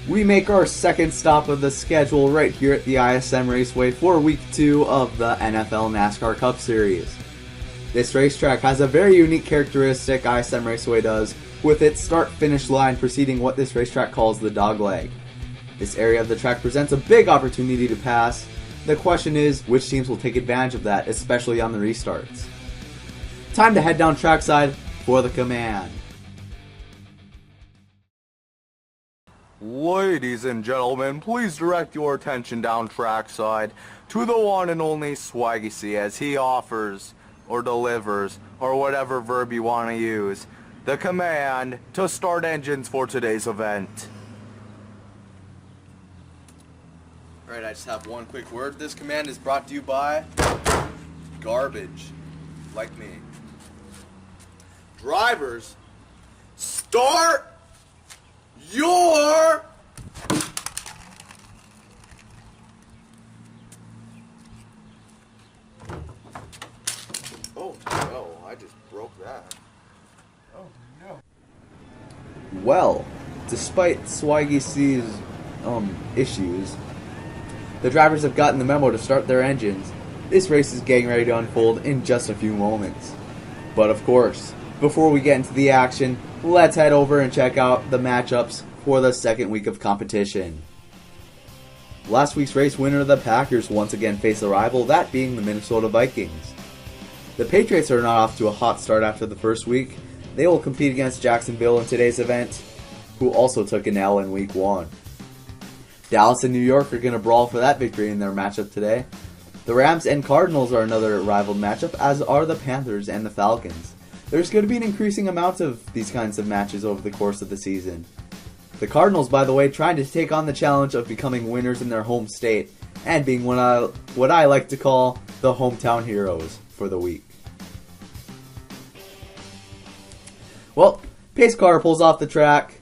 we make our second stop of the schedule right here at the ISM Raceway for Week 2 of the NFL NASCAR Cup Series. This racetrack has a very unique characteristic, ISM Raceway does, with its start-finish line preceding what this racetrack calls the dogleg. This area of the track presents a big opportunity to pass. The question is, which teams will take advantage of that, especially on the restarts? Time to head down trackside for the command. Ladies and gentlemen, please direct your attention down trackside to the one and only Swaggy C as he offers, or delivers, or whatever verb you want to use, the command to start engines for today's event. Alright, I just have one quick word. This command is brought to you by garbage, like me. Drivers, start your Oh no, I just broke that. Oh no. Well, despite Swaggy C's issues, the drivers have gotten the memo to start their engines. This race is getting ready to unfold in just a few moments. But of course, before we get into the action, let's head over and check out the matchups for the second week of competition. Last week's race winner, the Packers, once again face a rival, that being the Minnesota Vikings. The Patriots are not off to a hot start after the first week. They will compete against Jacksonville in today's event, who also took an L in week 1. Dallas and New York are going to brawl for that victory in their matchup today. The Rams and Cardinals are another rival matchup, as are the Panthers and the Falcons. There's going to be an increasing amount of these kinds of matches over the course of the season. The Cardinals, by the way, trying to take on the challenge of becoming winners in their home state and being what I like to call the hometown heroes for the week. Well, pace car pulls off the track,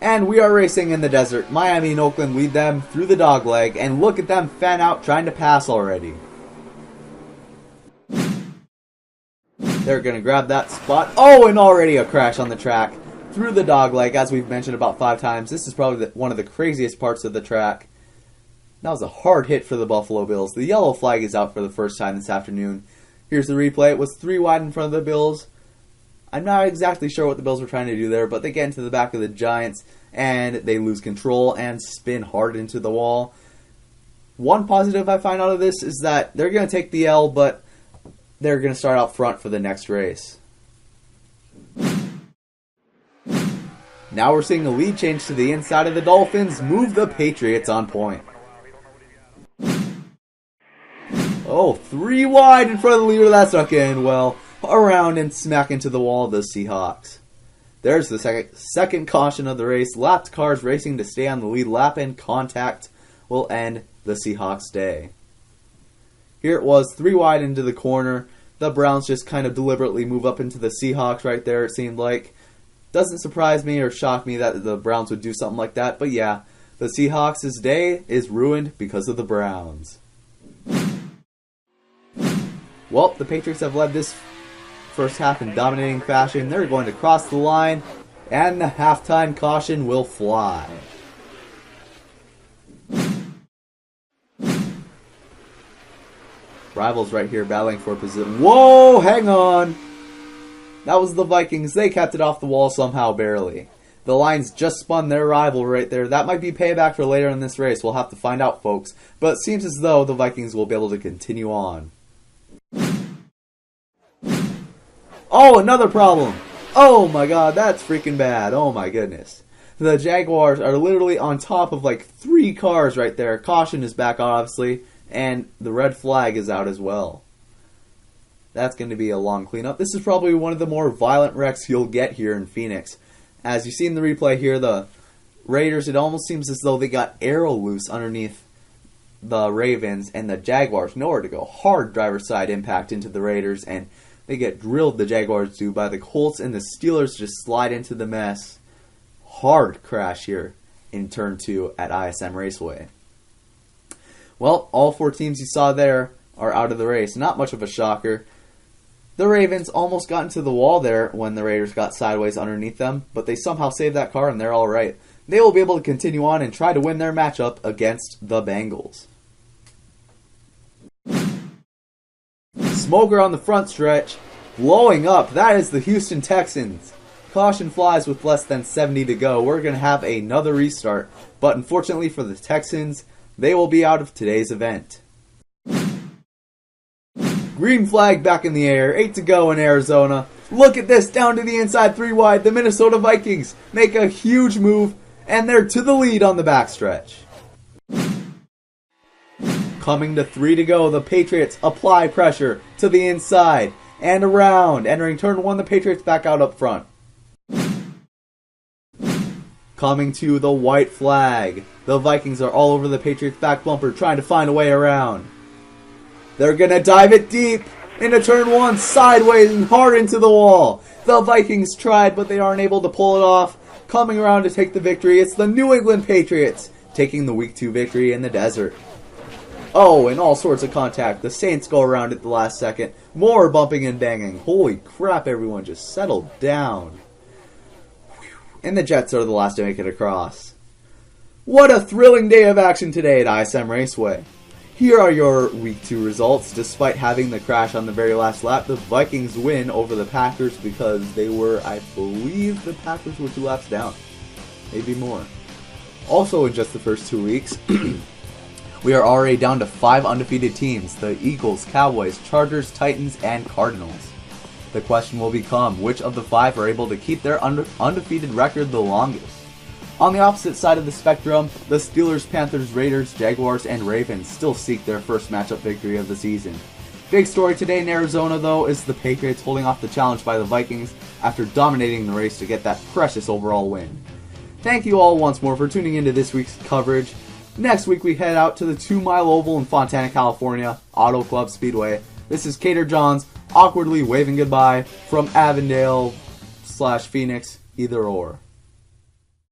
and we are racing in the desert. Miami and Oakland lead them through the dogleg, and look at them fan out trying to pass already. They're going to grab that spot. Oh, and already a crash on the track through the dogleg, as we've mentioned about 5 times. This is probably one of the craziest parts of the track. That was a hard hit for the Buffalo Bills. The yellow flag is out for the first time this afternoon. Here's the replay. It was 3 wide in front of the Bills. I'm not exactly sure what the Bills were trying to do there, but they get into the back of the Giants, and they lose control and spin hard into the wall. One positive I find out of this is that they're going to take the L, but they're going to start out front for the next race. Now we're seeing a lead change to the inside of the Dolphins, move the Patriots on point. Oh, 3 wide in front of the leader. That's not going to end well. Around and smack into the wall of the Seahawks. There's the second caution of the race. Lapped cars racing to stay on the lead lap, and contact will end the Seahawks' day. Here it was, 3 wide into the corner. The Browns just kind of deliberately move up into the Seahawks right there, it seemed like. Doesn't surprise me or shock me that the Browns would do something like that, but yeah, the Seahawks' day is ruined because of the Browns. Well, the Patriots have led this first half in dominating fashion. They're going to cross the line, and the halftime caution will fly. Rivals right here battling for position. Whoa, hang on. That was the Vikings. They kept it off the wall somehow, barely. The Lions just spun their rival right there. That might be payback for later in this race. We'll have to find out, folks. But it seems as though the Vikings will be able to continue on. Oh, another problem. Oh my god, that's freaking bad. Oh my goodness. The Jaguars are literally on top of like 3 cars right there. Caution is back, obviously, and the red flag is out as well. That's going to be a long cleanup. This is probably one of the more violent wrecks you'll get here in Phoenix. As you see in the replay here, the Raiders, it almost seems as though they got arrow loose underneath the Ravens, and the Jaguars nowhere to go. Hard driver's side impact into the Raiders, and they get drilled, the Jaguars do, by the Colts, and the Steelers just slide into the mess. Hard crash here in Turn 2 at ISM Raceway. Well, all 4 teams you saw there are out of the race. Not much of a shocker. The Ravens almost got into the wall there when the Raiders got sideways underneath them, but they somehow saved that car and they're alright. they will be able to continue on and try to win their matchup against the Bengals. Smoker on the front stretch, blowing up. That is the Houston Texans. Caution flies with less than 70 to go. We're going to have another restart, but unfortunately for the Texans, they will be out of today's event. Green flag back in the air, 8 to go in Arizona. Look at this, down to the inside, 3 wide. The Minnesota Vikings make a huge move, and they're to the lead on the backstretch. Coming to 3 to go, the Patriots apply pressure to the inside and around. Entering turn 1, the Patriots back out up front. Coming to the white flag. The Vikings are all over the Patriots' back bumper trying to find a way around. They're going to dive it deep into turn 1, sideways and hard into the wall. The Vikings tried, but they aren't able to pull it off. Coming around to take the victory, it's the New England Patriots taking the Week 2 victory in the desert. Oh, and all sorts of contact. The Saints go around at the last second. More bumping and banging. Holy crap, everyone just settled down. And the Jets are the last to make it across. What a thrilling day of action today at ISM Raceway. Here are your Week 2 results. Despite having the crash on the very last lap, the Vikings win over the Packers because they were, I believe the Packers were 2 laps down. Maybe more. Also in just the first 2 weeks, we are already down to 5 undefeated teams. The Eagles, Cowboys, Chargers, Titans, and Cardinals. The question will become, which of the 5 are able to keep their undefeated record the longest? On the opposite side of the spectrum, the Steelers, Panthers, Raiders, Jaguars, and Ravens still seek their first matchup victory of the season. Big story today in Arizona, though, is the Patriots holding off the challenge by the Vikings after dominating the race to get that precious overall win. Thank you all once more for tuning into this week's coverage. Next week we head out to the 2 Mile Oval in Fontana, California, Auto Club Speedway. This is Cater Johns, awkwardly waving goodbye from Avondale / Phoenix, either or.